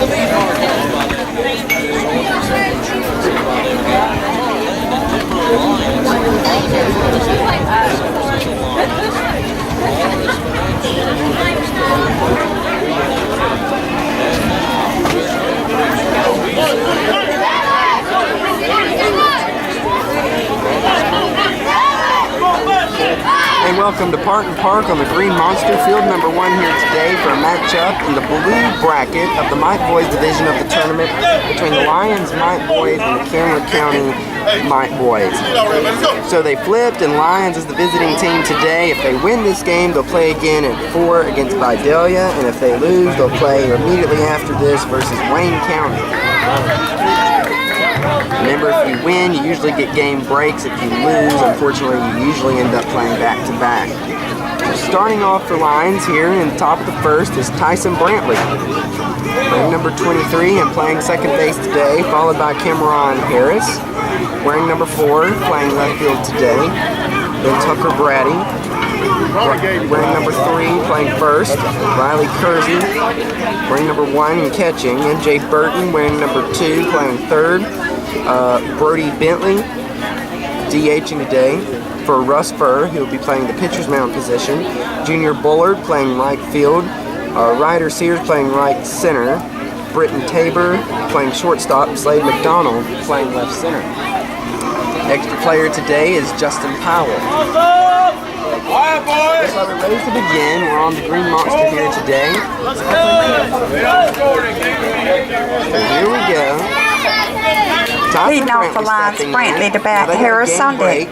And welcome to Parton Park on the Green Monster, field number 1 here today for a matchup in the blue bracket of the Mite Boys division of the tournament between the Lyons Mite Boys and the Candler County Mite Boys. So they flipped, and Lyons is the visiting team today. If they win this game, they'll play again at 4 against Vidalia, and if they lose, they'll play immediately after this versus Wayne County. Remember, if you win, you usually get game breaks. If you lose, unfortunately, you usually end up playing back-to-back. So starting off for Lyons here in the top of the first is Tyson Brantley, wearing number 23 and playing second base today, followed by Cameron Harris, wearing number 4, playing left field today. Then Tucker Brady, wearing number 3, playing first. Riley Kersey, wearing number 1 and catching. MJ Burton, wearing number 2, playing third. Brody Bentley, DHing today for Russ Furr, who will be playing the pitcher's mound position. Junior Bullard playing right field. Ryder Sears playing right center. Britton Tabor playing shortstop. Slade McDonald playing left center. Extra player today is Justin Powell. So we're ready to begin. We're on the Green Monster here today. So here we go. Leading off the lines, Brantley to bat, Harris on deck.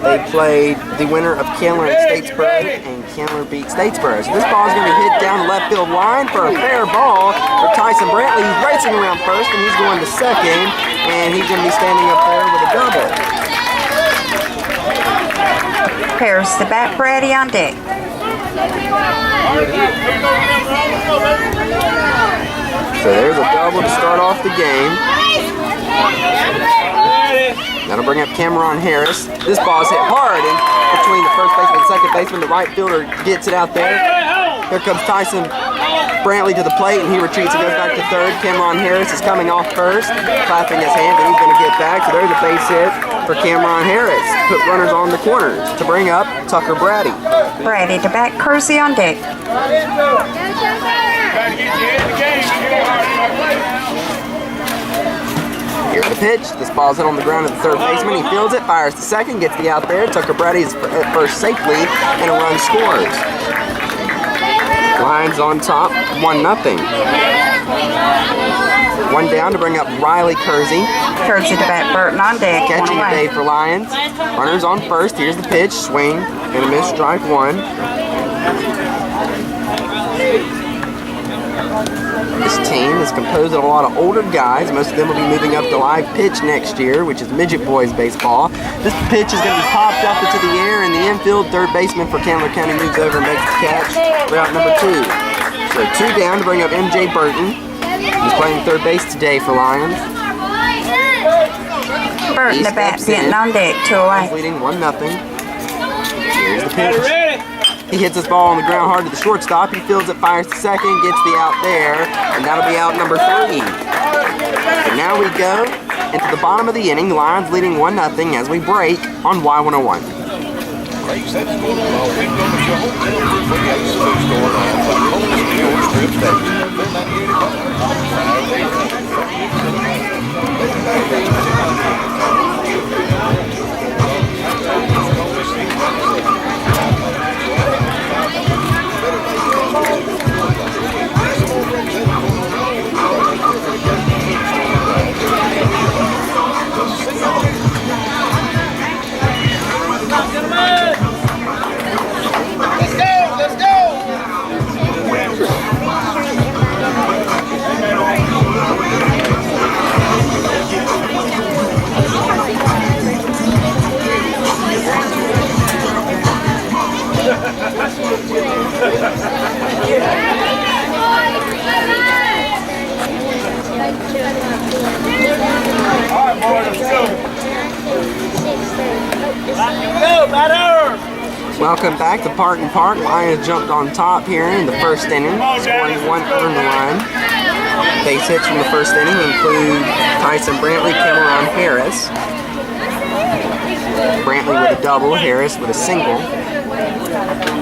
They played the winner of Candler and Statesboro, and Candler beat Statesboro. So this ball is going to be hit down the left field line for a fair ball for Tyson Brantley. He's racing around first, and he's going to second, and he's going to be standing up there with a double. Harris to bat, Brady on deck. So there's a double to start off the game. That'll bring up Cameron Harris. This ball's hit hard in between the first baseman and second baseman. The right fielder gets it out there. Here comes Tyson Brantley to the plate, and he retreats and goes back to third. Cameron Harris is coming off first, clapping his hands, and he's going to get back. So there's a base hit for Cameron Harris. Put runners on the corners to bring up Tucker Brady. Brady to bat, Kersey on deck. Here's the pitch. This ball's hit on the ground at the third baseman. He fields it, fires to second, gets the out there. Tucker Brady is at first safely, and a run scores. Lyons on top, 1-0. One down to bring up Riley Kersey. Kersey to bat, Burton on deck. Catching today for Lyons. Runners on first. Here's the pitch. Swing and a miss, strike 1. This team is composed of a lot of older guys. Most of them will be moving up to live pitch next year, which is Midget Boys baseball. This pitch is going to be popped up into the air in the infield. Third baseman for Candler County moves over and makes the catch for out number 2. So 2 down to bring up MJ Burton. He's playing third base today for Lyons. Burton to bat, Benton on deck, 2 away. Leading 1-0. Here's the pitch. He hits this ball on the ground hard to the shortstop. He fields it, fires to second, gets the out there, and that'll be out number 3. So now we go into the bottom of the inning. Lyons leading 1-0 as we break on Y101. Welcome back to Parton Park. Lyons jumped on top here in the first inning, scoring 1 earned run. Base hits from the first inning include Tyson Brantley, Cameron Harris. Brantley with a double, Harris with a single.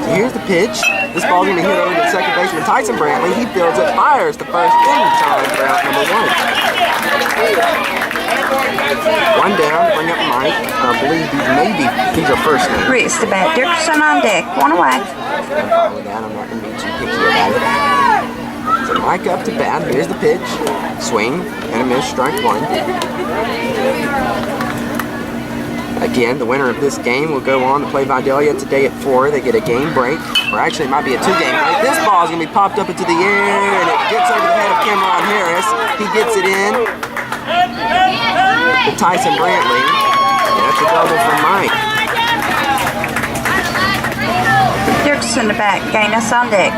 So here's the pitch. This ball's going to be hit over to the second baseman, Tyson Brantley. He fields it, fires the first in time for out number 1. One down, bring up Mike. I believe he's our first name. Reese the bat. Dickerson on deck. One away. I'm not going to be too picky about it. So Mike up to bat. Here's the pitch. Swing and a miss, strike 1. Again, the winner of this game will go on to play Vidalia today at 4. They get a game break, or actually it might be a 2-game break. This ball is going to be popped up into the air, and it gets over the head of Cameron Harris. He gets it in to Tyson Brantley. And that's a double for Mike. Dickerson the bat. Gaines on deck.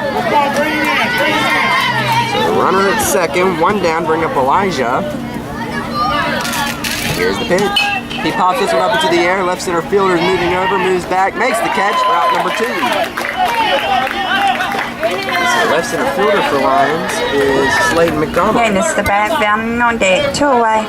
So the runner at second, one down, bring up Elijah. Here's the pitch. He pops this one up into the air. Left center fielder is moving over, moves back, makes the catch for out number 2. So left center fielder for Lyons is Slade McDonald. Gaines the bat. Bounding on deck. 2 away.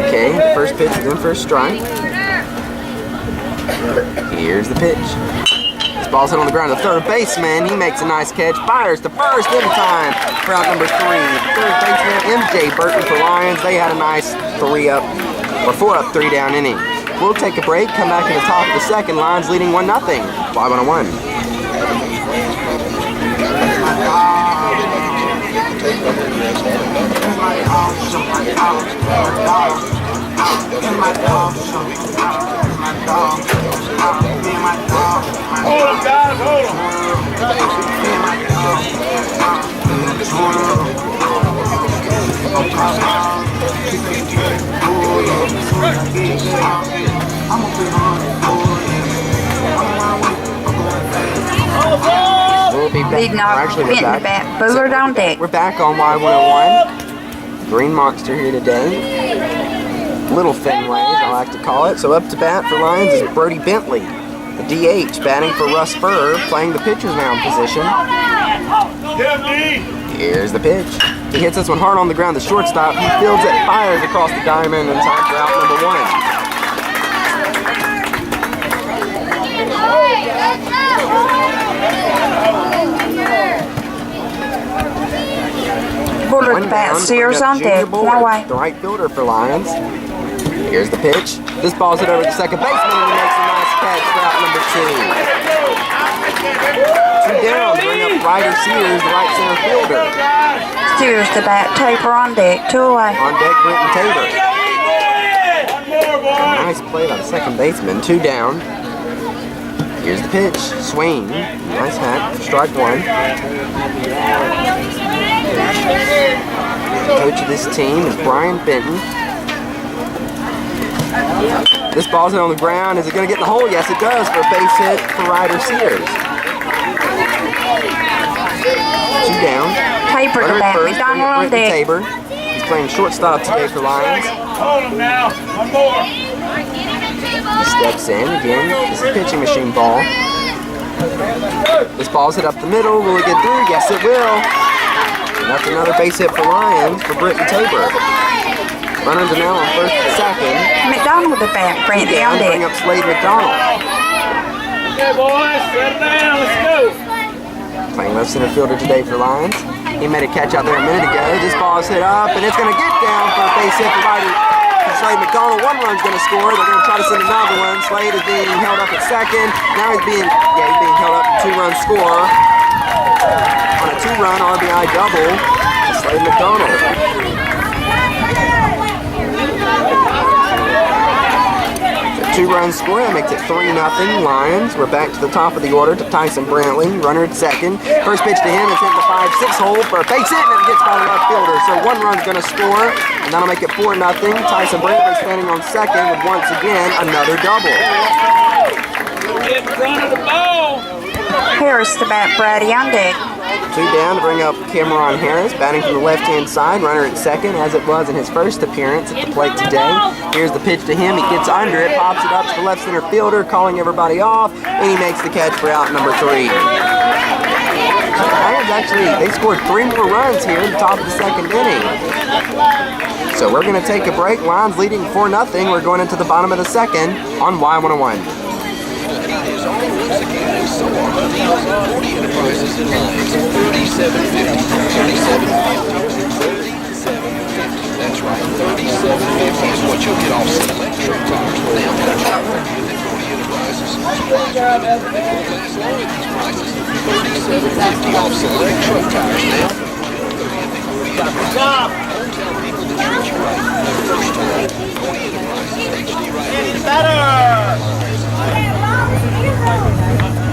Okay, the first pitch is in for a strike. Here's the pitch. This ball's hit on the ground. The third baseman, he makes a nice catch, fires to first in time for out number 3. Third baseman, MJ Burton for Lyons. They had a nice 4 up, 3 down inning. We'll take a break, come back to the top of the second. Lyons leading 1-0. 5-1. Hold him, guys, hold him. We'll be back. Leading off. Actually, Hitting the bat. Bullard on deck. We're back on Y101. Green Monster here today. Little Fenway, as I like to call it. So up to bat for Lyons is Brody Bentley, the DH, batting for Russ Burr, playing the pitcher's mound position. Here's the pitch. He hits this one hard on the ground. The shortstop, he fields it, fires across the diamond in time for out number 1. Bullard the bat. Sears on deck. 1 away. The right fielder for Lyons. Here's the pitch. This ball's hit over the second baseman, and he makes a nice catch for out number 2. 2 down, bring up Ryder Sears, the right center fielder. Sears the bat. Taper on deck. 2 away. On deck, Britton Tabor. A nice play by the second baseman. 2 down. Here's the pitch. Swing. Nice hack. Strike 1. The coach of this team is Brian Benton. This ball's hit on the ground. Is it going to get in the hole? Yes, it does, for a base hit for Ryder Sears. 2 down. Taper the bat. McDonald on deck. Tabor. He's playing shortstop today for Lyons. Hold him now. 1 more. He steps in again. This is a pitching machine ball. This ball's hit up the middle. Will it get through? Yes, it will. And that's another base hit for Lyons for Britton Tabor. Runners are now on first and second. McDonald the bat. Brantley on Bring deck. up Slade McDonald. Okay, boys, settle down. Let's go. Playing left center fielder today for Lyons. He made a catch out there a minute ago. This ball is hit up, and it's going to get down for a base hit for Slade McDonald. 1 run's going to score. They're going to try to send another one. Slade is being held up at second. Now he's being held up in 2-run score. On a 2-run RBI double to Slade McDonald. 2-run score, that makes it 3-0 Lyons. We're back to the top of the order to Tyson Brantley, runner at second. First pitch to him is hitting the 5-6 hole for a base hit, and it gets by the left fielder. So 1 run's going to score, and that'll make it 4-0. Tyson Brantley standing on second with once again another double. Get in front of the ball. Harris the bat. Brady on deck. 2 down to bring up Cameron Harris, batting from the left-hand side. Runner at second, as it was in his first appearance at the plate today. Here's the pitch to him. He gets under it, pops it up to the left center fielder, calling everybody off, and he makes the catch for out number 3. Lions actually, they scored 3 more runs here at the top of the second inning. So we're going to take a break. Lions leading 4-0. We're going into the bottom of the second on Y101. That's right, $37.50 is what you'll get off select truck tires now. $37.50 off select truck tires now.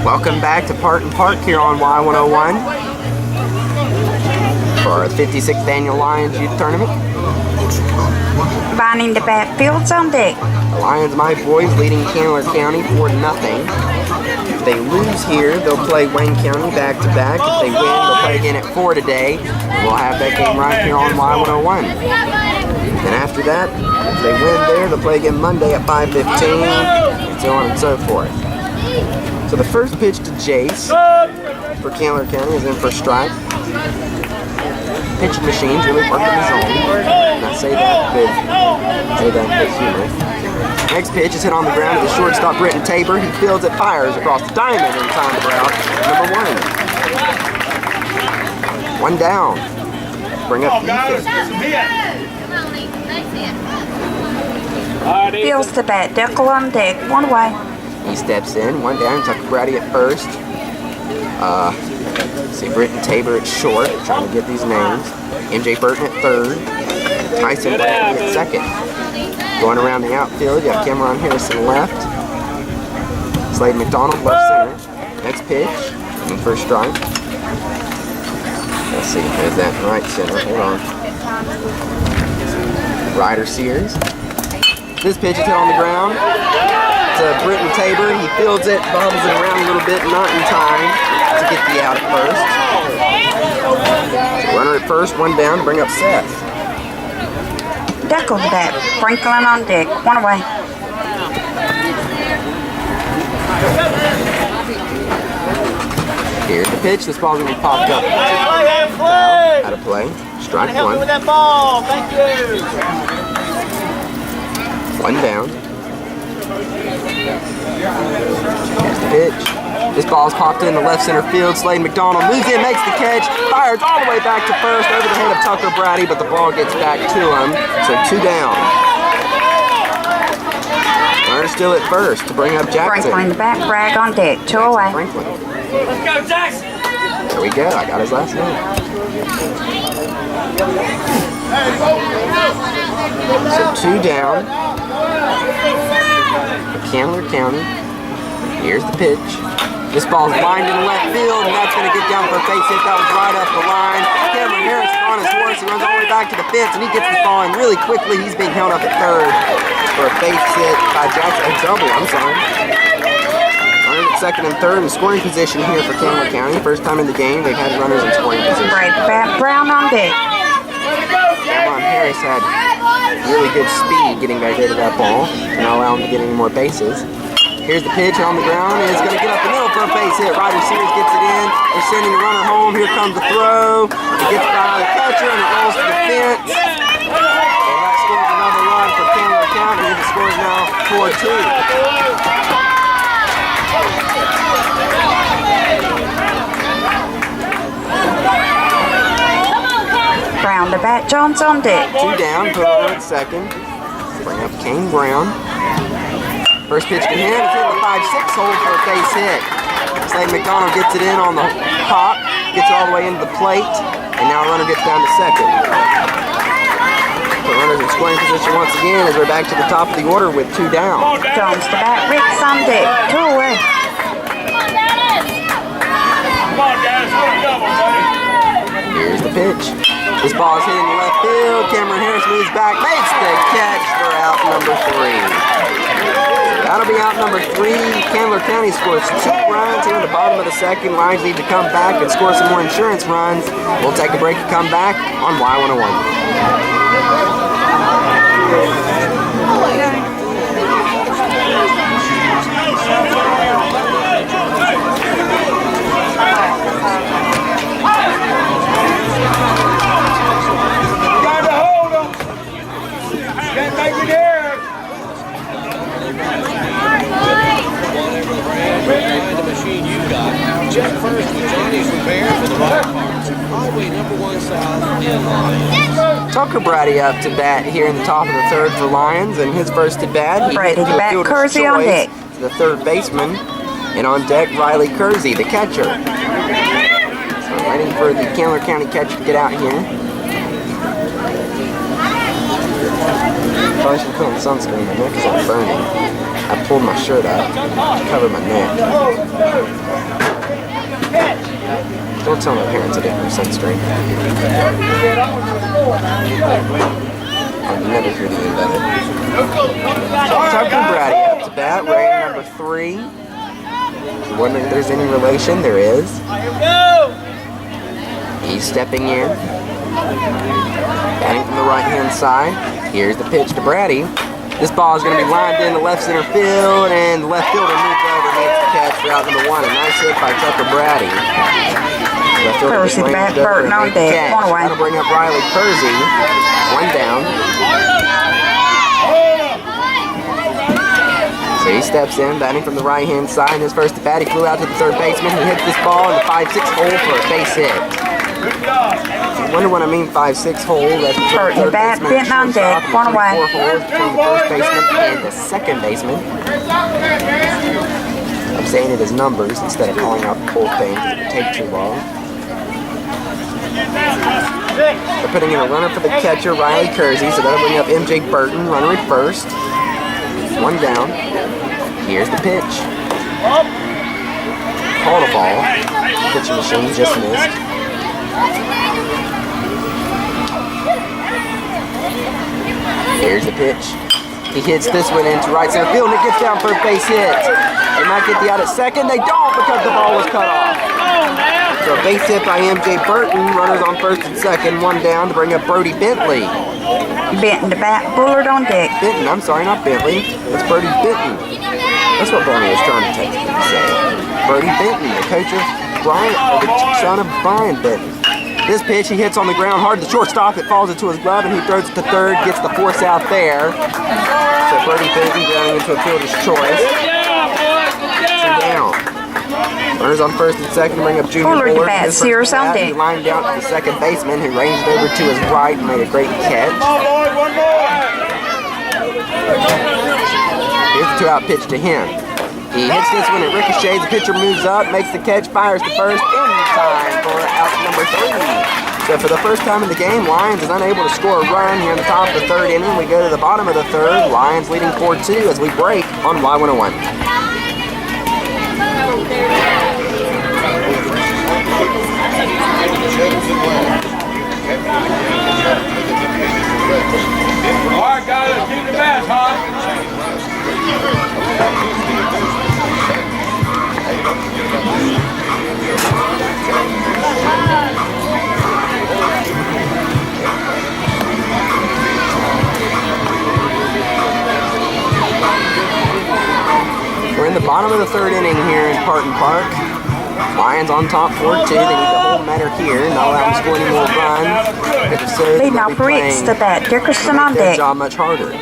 Welcome back to Parton Park here on Y101 for our 56th annual Lions Youth Tournament. Binding the bat, fields on deck. The Lions Mite boys leading Candler County 4-0. If they lose here, they'll play Wayne County back-to-back. If they win, they'll play again at 4 today. We'll have that game right here on Y101. Then after that, if they win there, they'll play again Monday at 5:15, and so on and so forth. So the first pitch to Jace for Candler County is in for strike. Pitching machine's really working his own. And I say that with humor. Next pitch is hit on the ground to the shortstop, Britton Tabor. He fields it, fires across the diamond in time for out number 1. 1 down. Bring up defense. Fields the bat, Deckle on deck, 1 away. He steps in, 1 down. Tucker Brady at first. See Britton Tabor at short, trying to get these names. MJ Burton at third. Tyson Brantley at second. Going around the outfield, you have Cameron Harrison left. Slade McDonald left center. Next pitch, in for a strike. Let's see, there's that in right center. Hold on. Ryder Sears. This pitch is hit on the ground. It's Britton Tabor. He fields it, bobbles it around a little bit, not in time to get the out at first. Runner at first, 1 down, bring up Seth. Deckle the bat, Franklin on deck, 1 away. Here's the pitch. This ball's going to be popped up. Out of play. Strike 1. With that ball, thank you. 1 down. Here's the pitch. This ball's popped in the left center field. Slade McDonald moves in, makes the catch, fires all the way back to first over the head of Tucker Brady, but the ball gets back to him. So 2 down. Runner still at first to bring up Jackson. Franklin the bat, Bragg on deck, 2 away. Franklin. Let's go, Jackson. There we go. I got his last name. So 2 down. Candler County. Here's the pitch. This ball's lined in left field, and that's going to get down for a base hit. That was right up the line. Cameron Harris is on his horse. He runs all the way back to the fence, and he gets this ball in really quickly. He's being held up at third for a base hit by Jackson. A double, I'm sorry. Runner at second and third in scoring position here for Candler County. First time in the game they've had runners in scoring position. Bragg the bat, Brown on deck. Cameron Harris had really good speed getting back there to that ball, and not allow him to get any more bases. Here's the pitch on the ground, and it's going to get up the middle for a base hit. Ryder Sears gets it in. They're sending the runner home. Here comes the throw. It gets by the catcher, and it rolls to the fence. And that scores another run for Candler County. The score is now 4-2. Brown the bat, Jones on deck. 2 down, put on at second. Bring up Kane Brown. First pitch to him, it's in the 5-6 hole for a base hit. Slade McDonald gets it in on the pop, gets it all the way into the plate, and now runner gets down to second. The runner's in scoring position once again as we're back to the top of the order with 2 down. Jones the bat, Ricks on deck, 2 away. Come on, guys, we're double, buddy. Here's the pitch. This ball is hit in the left field. Cameron Harris moves back, makes the catch for out number 3. that'll be out number 3. Candler County scores 2 runs here in the bottom of the second. Lions need to come back and score some more insurance runs. We'll take a break and come back on Y101. Got to hold them. Can't make it here. Whatever brand the machine you got, check first with Johnny's Repair for the right parts. Highway number 1 South in Lyons. Tucker Brady up to bat here in the top of the third for Lyons, and his first at bat. Brady to bat, Kersey on deck. The third baseman, and on deck Riley Kersey, the catcher. So waiting for the Candler County catcher to get out here. Probably should put on sunscreen. My neck is all burning. I pulled my shirt up to cover my neck. Don't tell my parents I didn't wear sunscreen. I'll never hear the end of it. Tucker Brady up to bat, wearing number 3. Wondering if there's any relation? There is. He's stepping in. Batting from the right-hand side. Here's the pitch to Brady. This ball is going to be lined in the left center field, and the left fielder moves over and makes the catch for out number 1. A nice hit by Tucker Brady. Kersey to bat, Burton on deck. 1-1. That'll bring up Riley Kersey. 1 down. So he steps in, batting from the right-hand side. His first at bat, he flew out to the third baseman. He hits this ball in the 5-6 hole for a base hit. I wonder what I mean 5-6 hole. That's between the third baseman and on deck. 1-1. 4 holes between the first baseman and the second baseman. I'm saying it as numbers instead of calling out the whole thing because it would take too long. They're putting in a runner for the catcher, Riley Kersey, so that'll bring up MJ Burton, runner at first. 1 down. Here's the pitch. Called a ball. Pitching machine just missed. Here's the pitch. He hits this one into right center field, and it gets down for a base hit. They might get the out at second. They don't because the ball was cut off. So a base hit by MJ Burton. Runners on first and second. 1 down to bring up Brody Bentley. Benton to bat, Bullard on deck. Benton, I'm sorry, not Bentley. It's Brody Benton. That's what Barney was trying to text me to say. Brody Benton, the coach of Brian, or the son of Brian Benton. This pitch, he hits on the ground hard. The shortstop, it falls into his glove, and he throws it to third, gets the force out there. So Brody Benton grounding into a fielder's choice. 2 down. Runners on first and second to bring up Junior Bullard to Bullard. bat, Sears on deck. He lined out to the second baseman, who ranged over to his right and made a great catch. One more. Here's the 2-out pitch to him. He hits this one, it ricochets, the pitcher moves up, makes the catch, fires to first, in time for out number 3. So for the first time in the game, Lyons is unable to score a run here in the top of the third inning. We go to the bottom of the third, Lyons leading 4-2 as we break on Y101. All right, guys, keep the bats hot. We're in the bottom of the third inning here in Parton Park. Lions on top 4-2. They need to hold the matter here, not allow them to score any more runs. Leading off for Reeds to bat, Dickerson on deck. Job much harder.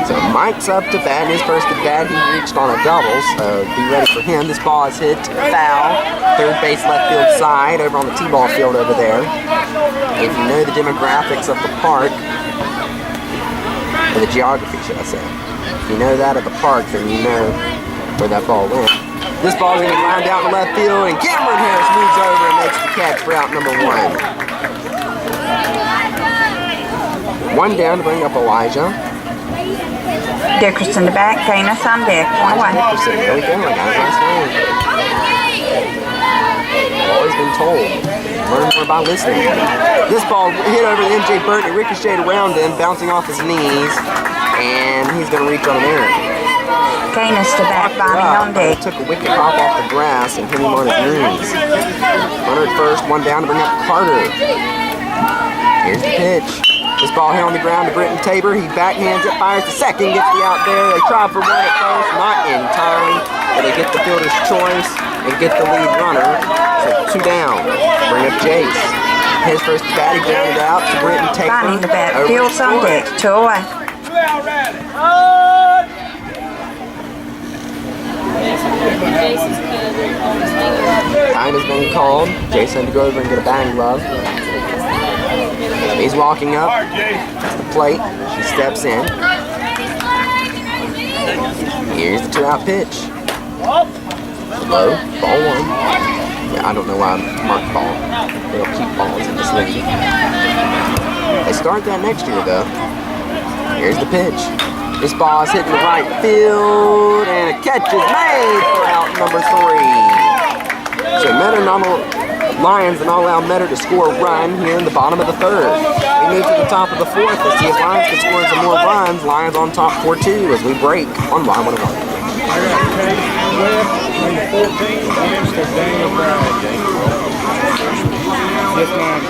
So Mike's up to bat. His first at bat, he reached on a double, so be ready for him. This ball is hit foul, third base left field side over on the T-ball field over there. If you know the demographics of the park, or the geography, should I say. If you know that of the park, then you know where that ball went. This ball is going to be lined out in the left field, and Cameron Harris moves over and makes the catch for out number 1. 1 down to bring up Elijah. Dickerson to bat, Canis on deck, 1-1. Dickerson, really good, like I was last name. Always been told. Learn more by listening. This ball hit over to MJ Burton, it ricocheted around him, bouncing off his knees. And he's going to reach on an error. Gainers to bat, Bonnie on deck. Took a wicked hop off the grass and hit him on his knees. Runner at first, one down to bring up Carter. Here's the pitch. This ball hit on the ground to Britton Tabor. He backhands it, fires the second, gets the out there. They try for one at first, not in time. But they get the fielder's choice and get the lead runner. So 2 down. Bring up Jace. His first bat, he grounded out to Britton Tabor. Bonnie the bat, fields on deck, 2 away. 2 out rally. Time has been called. Jason to go over and get a batting glove. He's walking up to the plate. He steps in. Here's the 2-out pitch. Low, ball 1. Yeah, I don't know why I marked ball. They'll keep balls in this league. They start that next year though. Here's the pitch. This ball is hitting the right field, and a catch is made for out number 3. So Lyons did not allow Metter to score a run here in the bottom of the 3rd. We move to the top of the 4th. Let's see if Lyons can score some more runs. Lyons on top 4-2 as we break on Y101. I got Kate Webb, number 14, against the Daniel Brown. Yes, ma'am.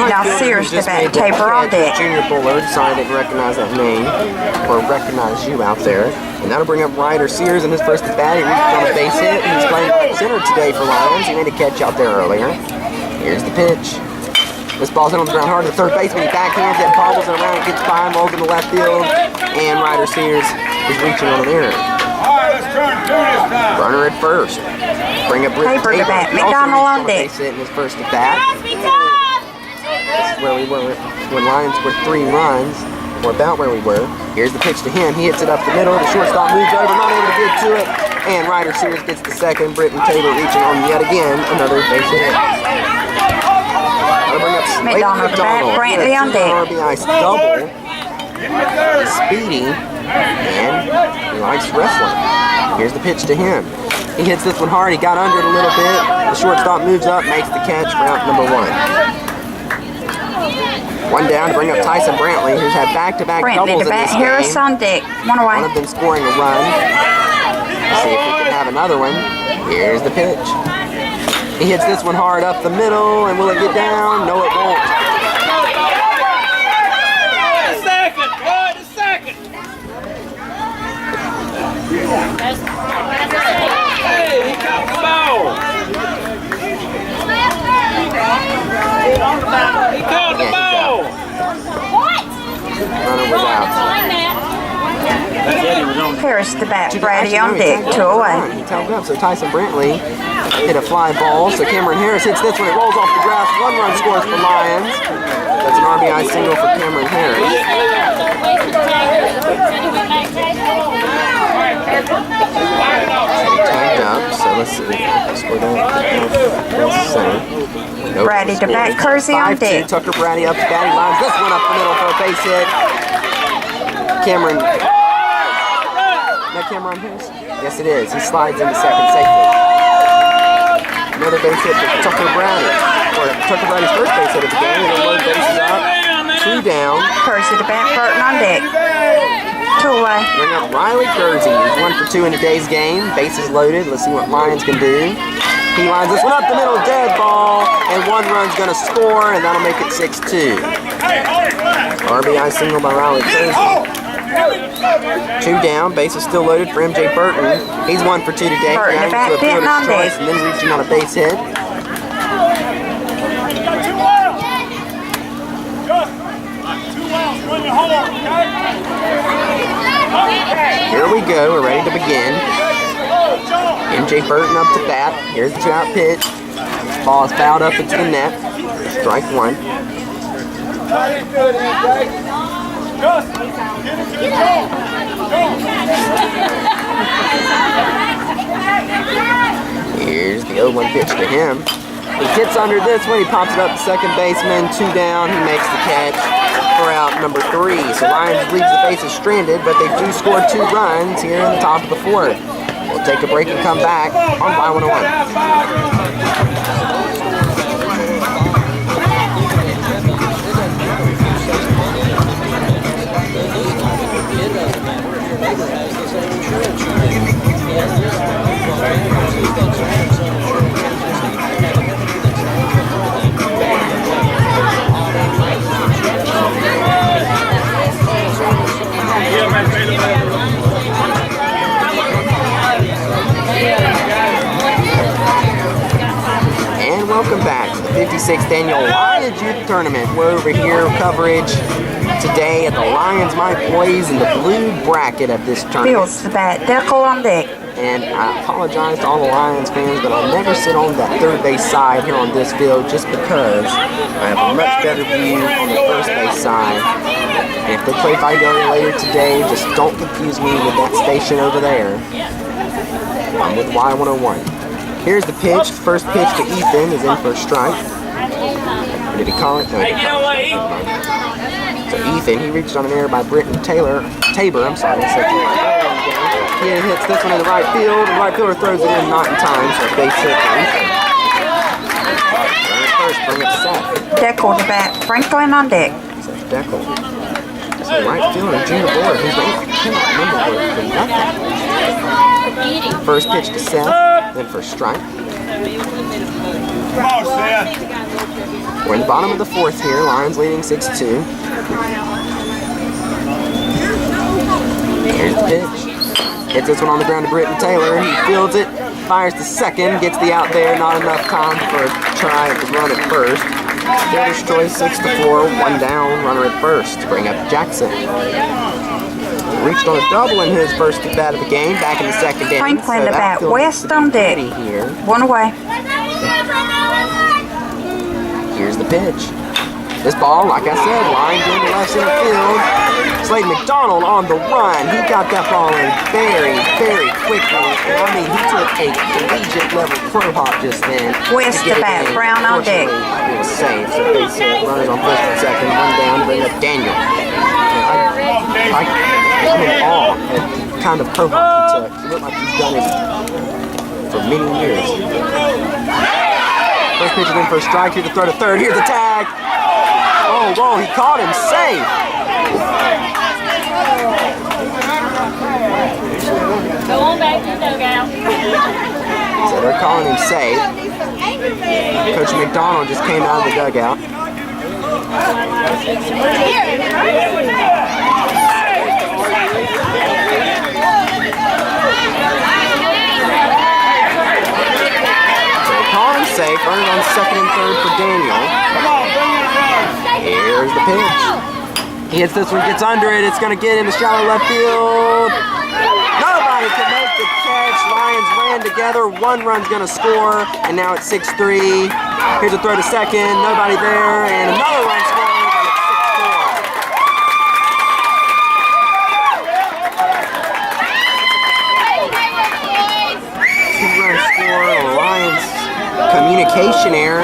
Now Sears to bat, Tabor on deck. Junior Bullard, sorry I didn't recognize that name, or recognize you out there. And that'll bring up Ryder Sears in his first at bat. He reached on a base hit, and he's playing right center today for Lyons. He made a catch out there earlier. Here's the pitch. This ball's hit on the ground hard to the third baseman. He backhands it, bobbles it around, gets by, rolls in the left field, and Ryder Sears is reaching on an error. Runner at first. Bring up Rick Tabor to bat, McDonald on deck. Base hit in his first at bat. This is where we were when Lyons scored 3 runs, or about where we were. Here's the pitch to him. He hits it up the middle. The shortstop moves over, not able to get to it. And Ryder Sears gets the second. Britton Tabor reaching on yet again another base hit. That'll bring up McDonald to bat, Brantley on deck. RBI double. He's speedy, and he likes wrestling. Here's the pitch to him. He hits this one hard. He got under it a little bit. The shortstop moves up, makes the catch for out number 1. One down to bring up Tyson Brantley, who's had back-to-back doubles in this game. Harris on deck, 1 away. One of them scoring a run. Let's see if we can have another one. Here's the pitch. He hits this one hard up the middle, and will it get down? No, it won't. Hey, he caught the ball. He caught the ball. Runner was out. Harris to bat, Brady on deck, 2 away. He tailed up, so Tyson Brantley hit a fly ball. So Cameron Harris hits this one. It rolls off the grass. 1 run scores for Lyons. That's an RBI single for Cameron Harris. Tagged up, so let's see. Score that. Brady to bat, Kersey on deck. Tucker Brady up the batting lines. This one up the middle for a base hit. Cameron. That Cameron Harris? Yes, it is. He slides into second safely. Another base hit for Tucker Brady. Or Tucker Brady's first base hit of the game. And load bases up. 2 down. Kersey to bat, Burton on deck. 2 away. Bring up Riley Kersey. He's 1 for 2 in today's game. Bases loaded. Let's see what Lyons can do. He lines this one up the middle, dead ball, and 1 run's going to score, and that'll make it 6-2. RBI single by Riley Kersey. 2 down, base is still loaded for MJ Burton. He's 1 for 2 today. Burton to bat, Fielder's on choice, deck. and then reaching on a base hit. Here we go, we're ready to begin. MJ Burton up to bat. Here's the 2-out pitch. Ball is fouled up into the net. Strike 1. Here's the 0-1 pitch to him. He gets under this one. He pops it up to second baseman. 2 down. He makes the catch for out number 3. So Lyons leaves the bases stranded, but they do score 2 runs here in the top of the 4th. We'll take a break and come back on Y101. And welcome back to the 56th Annual Lyons Youth Tournament. We're over here coverage today at the Lyons Mite boys in the blue bracket of this tournament. Fields the bat, deckle on deck. And I apologize to all the Lyons fans, but I'll never sit on that third base side here on this field just because I have a much better view on the first base side. And if they play Vidalia later today, just don't confuse me with that station over there. I'm with Y101. Here's the pitch. First pitch to Ethan is in for a strike. Or did he call it? No, he didn't call it. So Ethan, he reached on an error by Tabor. He hits this one in the right field. The right fielder throws it in, not in time, so base hit for Ethan. Run it first, bring it to Seth. Deckle the bat, Franklin on deck. So Deckle. So right fielder, Junior Board, who's the I cannot remember for nothing. First pitch to Seth, then for strike. Come on, Seth. We're in the bottom of the 4th here. Lyons leading 6-2. Here's the pitch. Hits this one on the ground to Britton Taylor. He fields it, fires to second, gets the out there. Not enough time for a try at the run at first. Fielder's choice 6-4, 1 down, runner at first to bring up Jackson. Reached on a double in his first at bat of the game, back in the 2nd inning. Franklin the bat, West on deck. Here. 1 away. Here's the pitch. This ball, like I said, lined into left center field. Slade McDonald on the run. He got that ball in very, very quickly. I mean, he took a collegiate level pro hop just then. West the bat, Brown on deck. It was safe. So base hit, runners on first and second, 1 down to bring up Daniel. I'm in awe at the kind of pro hop he took. He looked like he's done it for many years. First pitch is in for a strike. Here's the throw to third. Here's the tag. Oh, whoa, he caught him safe. Go on back to the dugout. So they're calling him safe. Coach McDonald just came out of the dugout. So they call him safe. Running on second and third for Daniel. Here's the pitch. He hits this one, gets under it. It's going to get into shallow left field. Nobody can make the catch. Lyons ran together. 1 run's going to score, and now it's 6-3. Here's a throw to second. Nobody there, and another run scoring, and it's 6-4. 2-run score. Lyons communication error.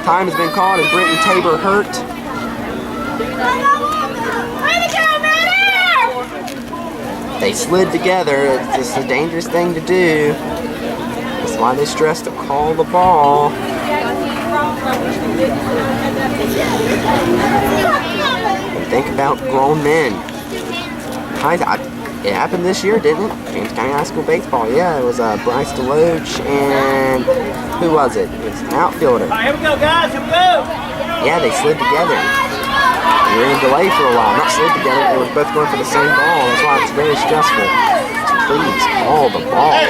Time has been called, and Britton Tabor hurt. They slid together. It's just a dangerous thing to do. That's why they stress to call the ball. And think about grown men. It happened this year, didn't it? James County High School baseball. Yeah, it was Bryce DeLoach and who was it? It was an outfielder. All right, here we go, guys. Here we go. Yeah, they slid together. We were in delay for a while. Not slid together. They were both going for the same ball. That's why it's very stressful. So please call the ball,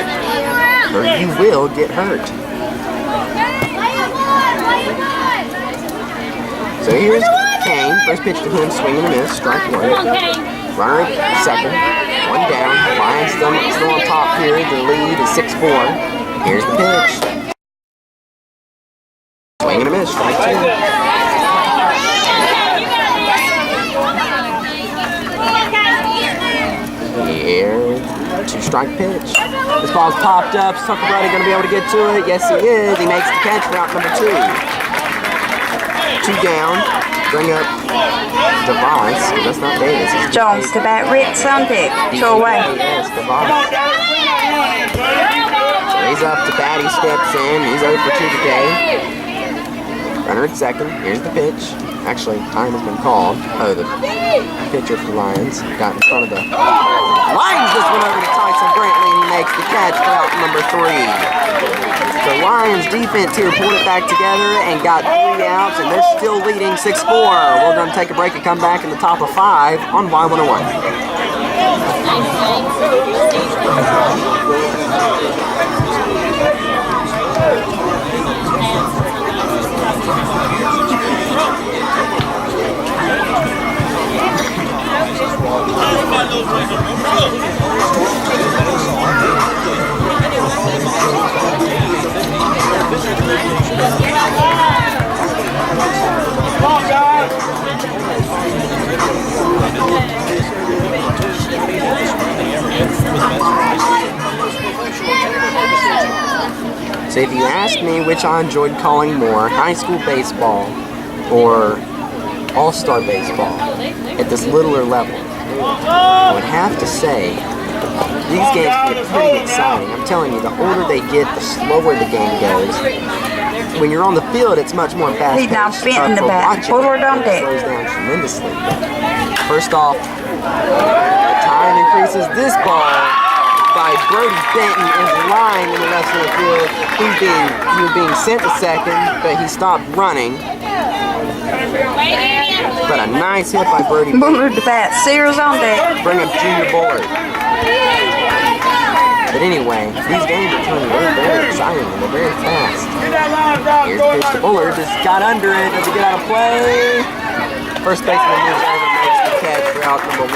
or you will get hurt. So here's Kane. First pitch to him, swing and a miss. Strike 1. Runner at second. 1 down. Lyons still on top here. The lead is 6-4. Here's the pitch. Swing and a miss. Strike 2. Here, 2 strike pitch. This ball's popped up. Is Tucker Brady going to be able to get to it? Yes, he is. He makes the catch for out number 2. 2 down. Bring up Device. That's not Davis. Jones to bat. Ritz on deck. 2 away. Yes, Device. So he's up to bat. He steps in. He's 0 for 2 today. Runner at second. Here's the pitch. Actually, time has been called. Oh, the pitcher for Lyons got in front of the... Lyons just went over to Tyson Brantley and he makes the catch for out number 3. The Lyons defense here pulled it back together and got 3 outs, and they're still leading 6-4. We're going to take a break and come back in the top of 5 on Y101. Come on, guys. So if you asked me which I enjoyed calling more, high school baseball or all-star baseball at this littler level, I would have to say these games get pretty exciting. I'm telling you, the older they get, the slower the game goes. When you're on the field, it's much more fast-paced. He's now bent in the back. Forward on deck. It slows down tremendously. First off, time increases. This ball by Brody Benton is lying in the left center field. He was being sent to second, but he stopped running. But a nice hit by Brody Benton. Bullard to bat. Sears on deck. Bring up Junior Bullard. But anyway, these games are turning very exciting and they're very fast. Here's the pitch to Bullard. Just got under it. Does he get out of play? First baseman moves over and makes the catch for out number 1.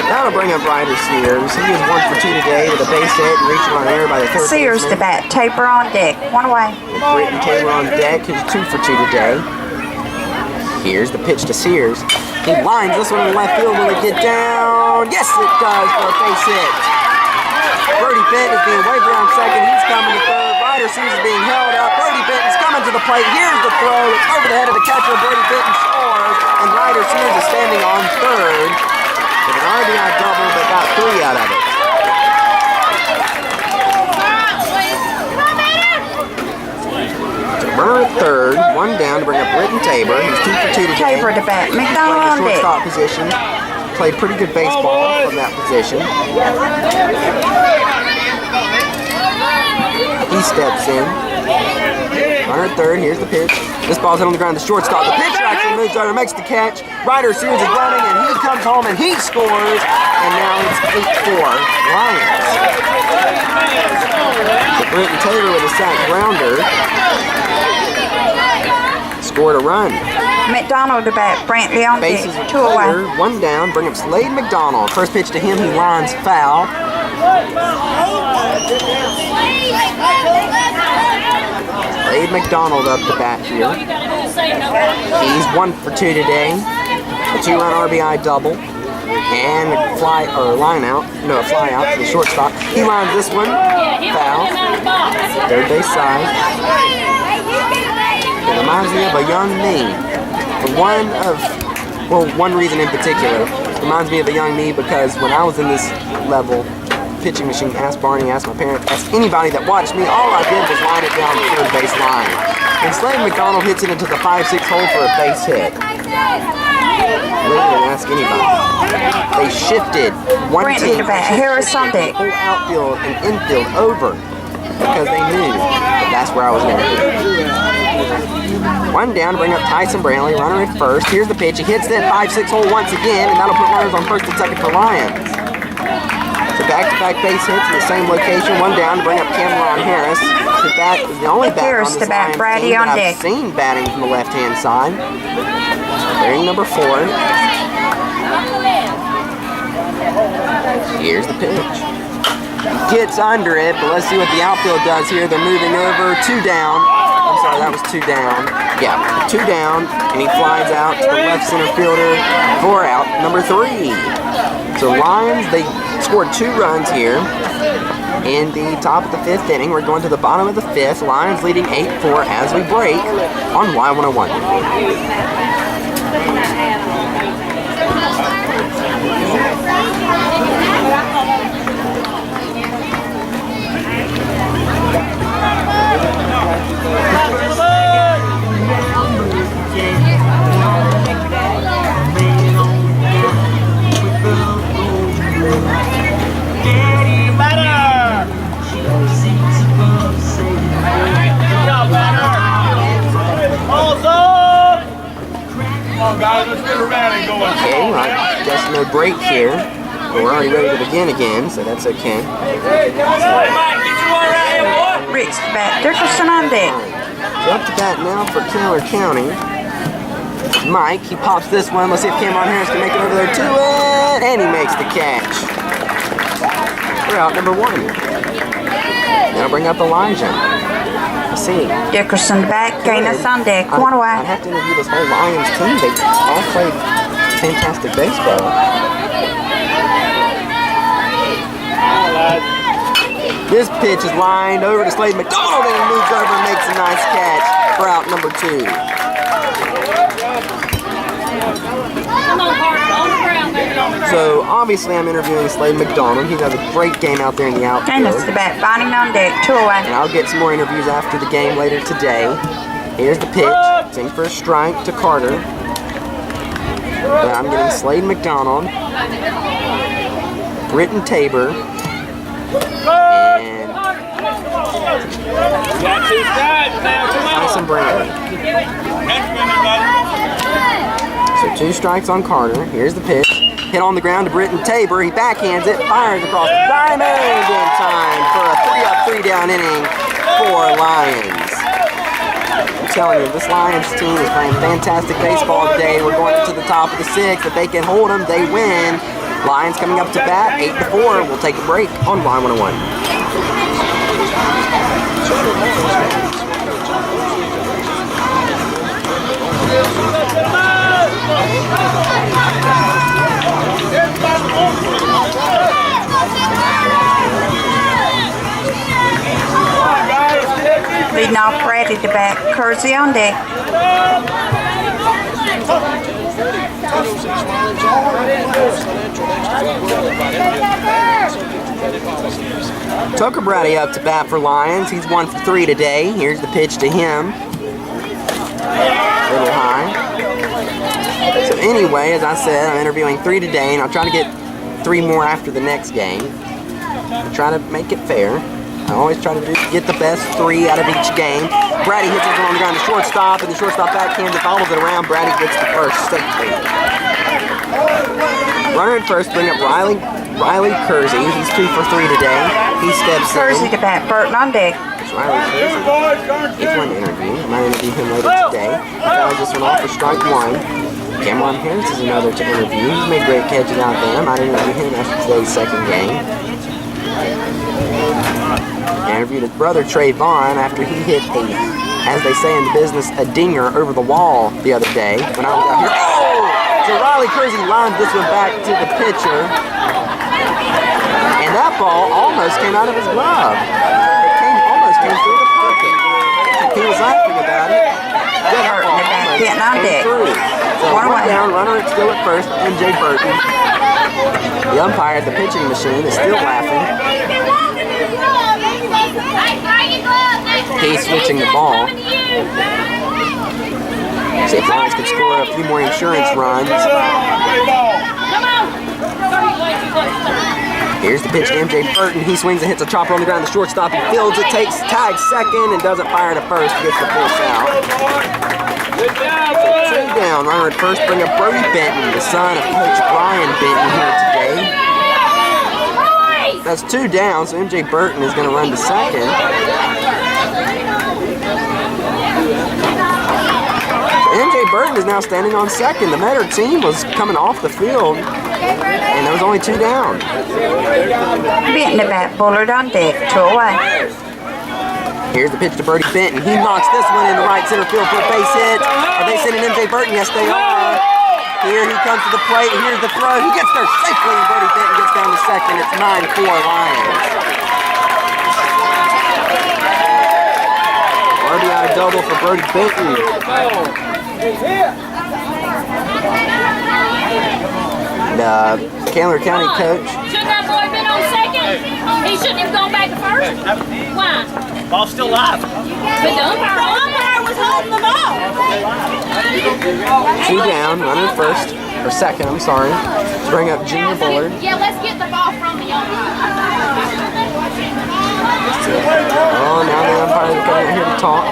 Now to bring up Ryder Sears. He is 1 for 2 today with a base hit and reaching on air by the third Sears baseman. to bat. Taper on deck. 1 away. Britton Taylor on deck. He's 2 for 2 today. Here's the pitch to Sears. He lines this one in left field. Will it get down? Yes, it does for a base hit. Brody Benton is being waved around second. He's coming to third. Ryder Sears is being held up. Brody Benton is coming to the plate. Here's the throw. It's over the head of the catcher. Brody Benton scores. And Ryder Sears is standing on third with an RBI double, but got 3 out of it. Runner at third, 1 down to bring up Britton Tabor. He's 2 for 2 today. Taper to bat. Playing McDonald the on deck. shortstop position. Played pretty good baseball from that position. He steps in. Runner at third, here's the pitch. This ball's hit on the ground, the shortstop. The pitcher actually moves over, makes the catch. Ryder Sears is running, and he comes home and he scores. And now it's 8-4 Lions. So Britton Taylor with a sack grounder scored a run. McDonald to bat. Brantley on deck. Bases are 2 away. clear, 1 down. Bring up Slade McDonald. First pitch to him, he lines foul. Slade McDonald up to bat here. He's 1 for 2 today. A 2-run RBI double. And a fly out to the shortstop. He lines this one foul. Third base side. It reminds me of a young me. One reason in particular. Reminds me of a young me because when I was in this level, pitching machine, asked Barney, asked my parents, asked anybody that watched me, all I did was line it down the third base line. And Slade McDonald hits it into the 5-6 hole for a base hit. They didn't ask anybody. They shifted one team, Harris on deck. whole outfield and infield over because they knew that that's where I was going to be. 1 down to bring up Tyson Brantley, runner at first. Here's the pitch. He hits that 5-6 hole once again, and that'll put runners on first and second for Lyons. So back-to-back base hits in the same location. 1 down to bring up Cameron Harris. That is the only batter on this Lyons team that I've seen batting from the left-hand side. Bearing number 4. Here's the pitch. Gets under it, but let's see what the outfield does here. They're moving over. 2 down. I'm sorry, that was 2 down. Yeah, 2 down, and he flies out to the left center fielder for out number 3. So Lyons, they scored 2 runs here in the top of the 5th inning. We're going to the bottom of the 5th. Lyons leading 8-4 as we break on Y101. Guys, let's get a rally going. Okay, well, I guess no break here. But we're already ready to begin again, so that's okay. Rick's to bat. Dickerson on deck. So up to bat now for Taylor County. Mike, he pops this one. Let's see if Cameron Harris can make it over there to it. And he makes the catch. We're out number 1. Now bring up Elijah. See. Dickerson back. Gaines on deck. 1 away. I have to interview this whole Lyons team. They all played fantastic baseball. This pitch is lined over to Slade McDonald and he moves over and makes a nice catch for out number 2. So obviously I'm interviewing Slade McDonald. He does a great game out there in the outfield. Gaines to bat. Binding on deck. 2 away. And I'll get some more interviews after the game later today. Here's the pitch. It's in for a strike to Carter. But I'm getting Slade McDonald, Britton Tabor, and Tyson Brantley. So 2 strikes on Carter. Here's the pitch. Hit on the ground to Britton Tabor. He backhands it, fires across the diamond in time for a 3-up, 3-down inning for Lyons. I'm telling you, this Lyons team is playing fantastic baseball today. We're going to the top of the 6th. If they can hold them, they win. Lyons coming up to bat, 8-4. We'll take a break on Y101. Leading off ready to bat. Kersey on deck. Tucker Brady up to bat for Lyons. He's 1 for 3 today. Here's the pitch to him. A little high. So anyway, as I said, I'm interviewing 3 today, and I'll try to get 3 more after the next game. I'll try to make it fair. I always try to get the best 3 out of each game. Brady hits it on the ground to shortstop, and the shortstop backhands it, follows it around. Brady gets the first safely. Runner at first, bring up Riley Kersey. He's 2 for 3 today. He steps Kersey in. to bat. Burton on deck. It's Riley Kersey. He's one to interview. I might interview him later today. I just went off for strike 1. Cameron Harris is another to interview. He's made great catches out there. I might interview him after today's 2nd game. I interviewed his brother Trayvon after he hit as they say in the business, a dinger over the wall the other day when I was out here. Oh! So Riley Kersey lined this one back to the pitcher, and that ball almost came out of his glove. It almost came through the pocket. He was laughing about it. Getting on deck. So 1 down, runner still at first, MJ Burton. The umpire at the pitching machine is still laughing. He's switching the ball. See if Lyons can score a few more insurance runs. Here's the pitch to MJ Burton. He swings and hits a chopper on the ground. The shortstop, he fields it, tags second, and doesn't fire to first. Gets the force out. So 2 down. Runner at first, bring up Brody Benton, the son of Coach Brian Benton here today. That's 2 down, so MJ Burton is going to run to second. MJ Burton is now standing on second. The better team was coming off the field, and there was only 2 down. Benton to bat. Bullard on deck. 2 away. Here's the pitch to Brody Benton. He knocks this one into right center field for a base hit. Are they sending MJ Burton? Yes, they are. Here he comes to the plate. Here's the throw. He gets there safely, and Brody Benton gets down to second. It's 9-4 Lions. RBI double for Brody Benton. The Candler County coach. Shouldn't that boy been on second? He shouldn't have gone back to first. Why? Ball's still live. But the umpire was holding the ball. 2 down, runner first, or second, I'm sorry. To bring up Junior Bullard. Yeah, let's get the ball from the umpire. Oh, now the umpire's coming here to talk.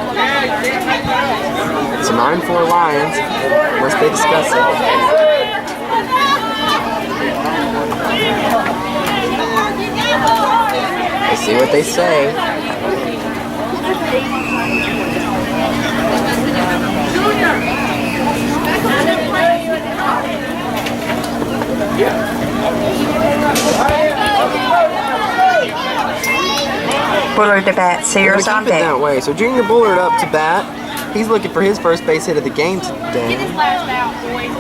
It's a 9-4 Lions. Let's they discuss it. Let's see what they say. Bullard to bat, Sears on Keep it deck. that way. So Junior Bullard up to bat. He's looking for his first base hit of the game today. Get his last out, boys.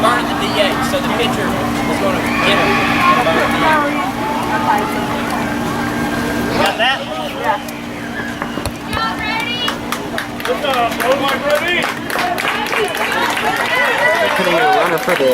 Burn the DA, so the pitcher is going to enter. Got that? Y'all ready? They're putting in a runner for the.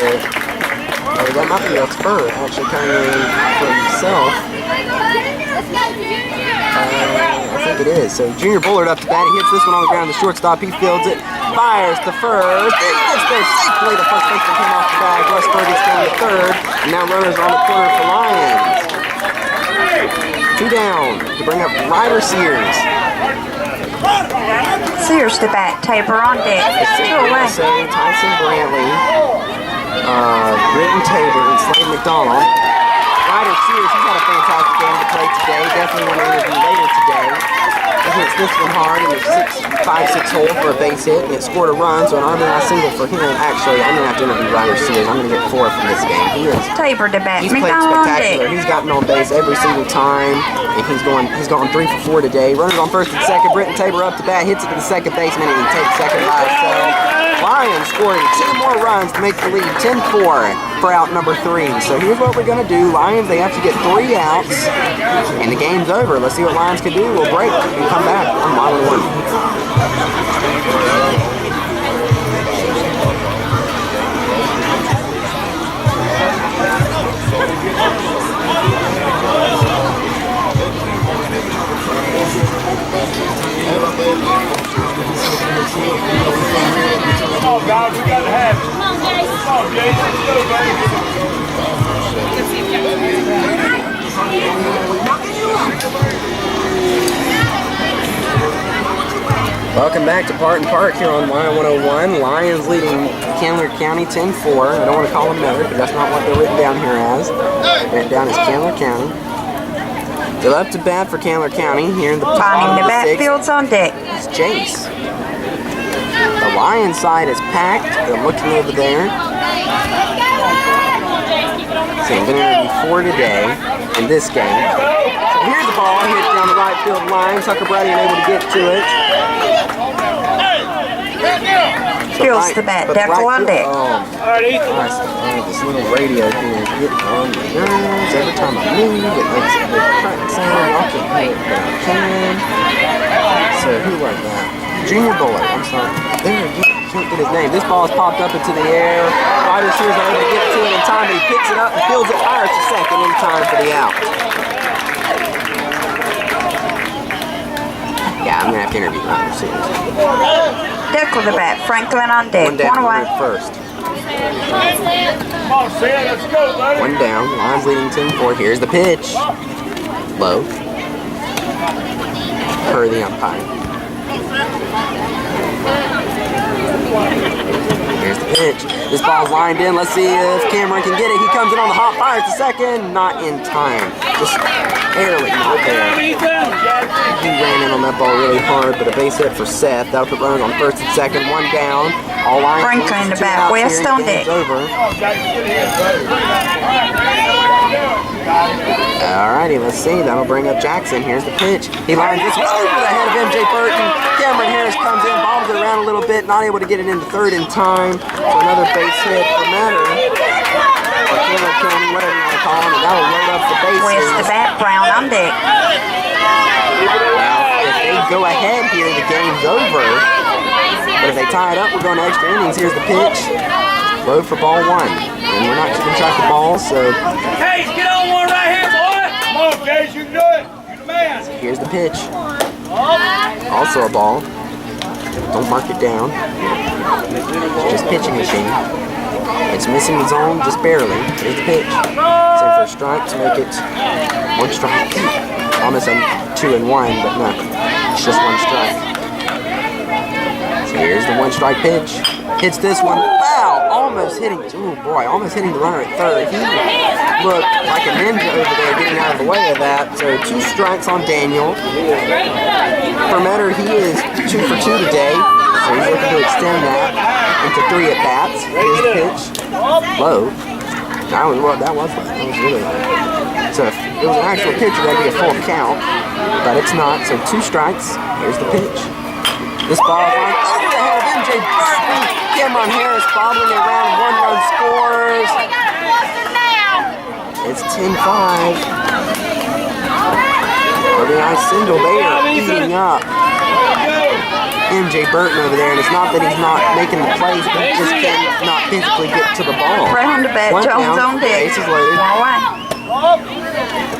Oh, that might be a spur actually coming in for himself. Let's go, Junior. I think it is. So Junior Bullard up to bat. He hits this one on the ground. The shortstop, he fields it. Fires to first. It gets there safely. The first baseman came off the bag. Russ Fergus down to third. And now runners on the corner for Lyons. 2 down to bring up Ryder Sears. Sears to bat, Tabor on deck. 2 away. So Tyson Brantley, Britton Tabor, and Slade McDonald. Ryder Sears, he's had a fantastic game to play today. Definitely want to interview later today. He hits this one hard in the 5-6 hole for a base hit, and it scored a run, so an RBI single for him. Actually, I'm going to have to interview Ryder Sears. I'm going to get 4 from this game. He is. Tabor to bat, He's played McDonald on spectacular. deck. He's gotten on base every single time, and he's gone 3 for 4 today. Runners on first and second. Britton Tabor up to bat, hits it to the second baseman, and he takes second by himself. Lyons scoring 2 more runs to make the lead 10-4 for out number 3. So here's what we're going to do. Lions, they have to get 3 outs, and the game's over. Let's see what Lions can do. We'll break and come back on Line 1. Come on, guys, we got to have it. Come on, Jason. Come on, Jason, let's go, Welcome back to Parton Park here on Line 101. Lions leading Candler County 10-4. I don't want to call them better, but that's not what they're written down here as. Written down as Candler County. So up to bat for Candler County here in the Finding bottom the of the bat, 6th. Fields on deck. It's Jace. The Lions side is packed. They're looking over there. So I'm going to interview 4 today in this game. So here's the ball hit down the right field line. Tucker Brady unable to get to it. Fields the bat, Deckel on deck. Oh, this little radio here gets on my nerves. Every time I move, it makes a big crack sound. I can hear it, but I can. So who was that? Junior Bullard. I'm sorry. There, can't get his name. This ball is popped up into the air. Ryder Sears are able to get to it in time, but he picks it up and fields it, fires to second in time for the out. Yeah, I'm gonna have to interview Ryder Sears. Deckel to bat, Franklin on deck. 1 down, 1 away. first. Come on, Sam, let's go, buddy. 1 down. Lions leading 10-4. Here's the pitch. Low. Per the umpire. Here's the pitch. This ball's lined in. Let's see if Cameron can get it. He comes in on the hop, fires to second. Not in time. Just barely not there. He ran in on that ball really hard, but a base hit for Seth. That'll put runners on first and second. 1 down. All Lions. Franklin in the two back. outs West here, on game's deck. over. Alrighty, let's see. That'll bring up Jackson. Here's the pitch. He lines this one over the head of MJ Burton. Cameron Harris comes in, bobbles it around a little bit, not able to get it into third in time. So another base hit for Matter. Or Cameron County, whatever you want to call him, and that'll load up the bases. West the back, Brown on deck. Now, if they go ahead here, the game's over. But if they tie it up, we're going to extra innings. Here's the pitch. Low for ball one. And we're not keeping track of balls, so Case, get on one right here, boy. Come on, Case, you can do it. You're the man. here's the pitch. Also a ball. Don't mark it down. It's just pitching machine. It's missing the zone just barely. Here's the pitch. Same for a strike to make it one strike. Almost a 2-1, but no. It's just one strike. So here's the one strike pitch. Hits this one. Wow! Almost hitting. Oh boy, almost hitting the runner at third. He looked like a ninja over there getting out of the way of that. So 2 strikes on Daniel. For Metter, he is 2 for 2 today. So he's looking to extend that into 3 at bats. Here's the pitch. Low. That was low. That was really low. So if it was an actual pitcher, that'd be a full count. But it's not. So 2 strikes. Here's the pitch. This ball is line over the head of MJ Burton. Cameron Harris bobbling it around. 1 run scores. It's 10-5. RBI single. They are eating up MJ Burton over there, and it's not that he's not making the plays, but he just cannot physically get to the ball. Brown to bat, One Jones down, on deck. bases loaded. One away.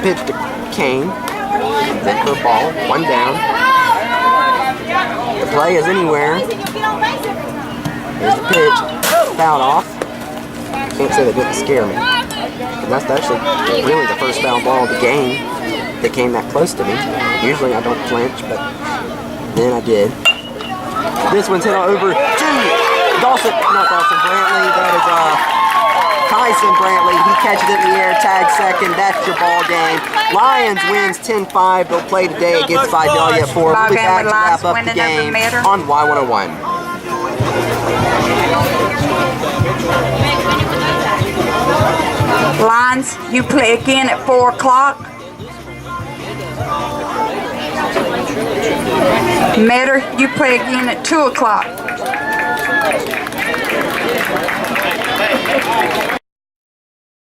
Pitch to Kane. Then for a ball. 1 down. The play is anywhere. Here's the pitch. Fouled off. Can't say that didn't scare me. And that's actually really the first foul ball of the game that came that close to me. Usually I don't flinch, but then I did. This one's hit over to Dawson, not Dawson Brantley, that is Tyson Brantley. He catches it in the air, tag second. That's your ball game. Lions wins 10-5. They'll play today against Vidalia at 4. We'll be back to wrap up the game on Y101. Lyons, you play again at 4 o'clock. Metter, you play again at 2 o'clock.